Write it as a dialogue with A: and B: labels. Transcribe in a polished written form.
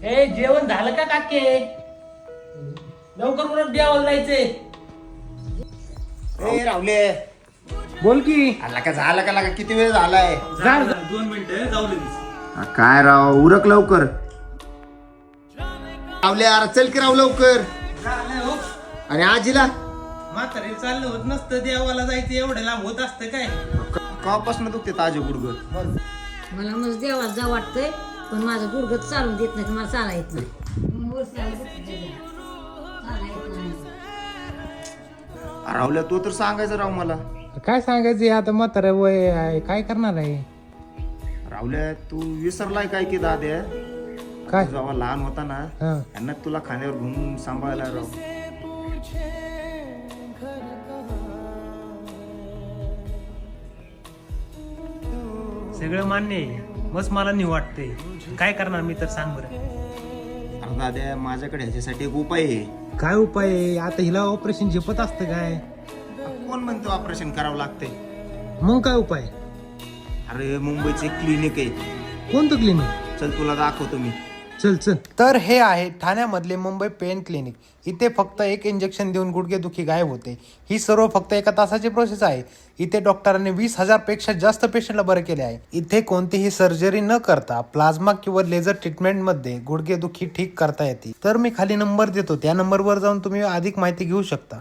A: ए जेवण झालं का काके? लवकर उरक देवाला जायचंय.
B: ए रावले,
A: बोल की.
B: आला का झाला का लागा किती वेळ झालाय?
A: 2 मिनिटं जाऊ लगेच.
B: काय राव उरक लवकर. रावले अरे चल की राव लवकर.
A: हो
B: आणि आजीला
A: म्हातारे चाललं होत नसतं, देवाला जायचं एवढं लांब होत असतं काय?
B: कवापासून दुखते ताजे गुडघ.
C: मला मग देवाला जा वाटतंय, पण माझं गुडघं चालून देत नाही, मला चाला येत नाही.
B: रावल्या तू तर सांगायचं राव मला.
A: काय सांगायचं आता, म्हातारा वय आहे, काय करणार आहे?
B: रावल्या तू विसरलाय काय की दाद्या?
A: काय?
B: जेव्हा लहान होता ना
A: हा.
B: यांना तुला खांद्यावर घेऊन सांभाळायला राव.
A: सगळं मान्य आहे, मस्त मला नाही वाटतंय. काय करणार मी तर, सांग बरं.
B: अरे दाद्या माझ्याकडे ह्याच्यासाठी एक उपाय आहे.
A: काय उपाय आहे? आता हिला ऑपरेशन झेपत असतं काय?
B: कोण म्हणतो ऑपरेशन करावं लागतंय?
A: मग काय उपाय?
B: अरे मुंबईचं एक क्लिनिक आहे,
A: कोणतं क्लिनिक?
B: चल तुला दाखवतो मी.
A: चल चल. तर हे आहे ठाण्यामधले मुंबई पेन क्लिनिक. इथे फक्त एक इंजेक्शन देऊन गुडघेदुखी गायब होते. ही सर्व फक्त 1 तासाची प्रोसेस आहे. इथे डॉक्टरांनी 20,000 पेक्षा जास्त पेशंटला बरे केले आहे. इथे कोणतीही सर्जरी न करता प्लाझ्मा किंवा लेझर ट्रीटमेंटमध्ये गुडघेदुखी ठीक करता येते. तर मी खाली नंबर देतो, त्या नंबरवर जाऊन तुम्ही अधिक माहिती घेऊ शकता.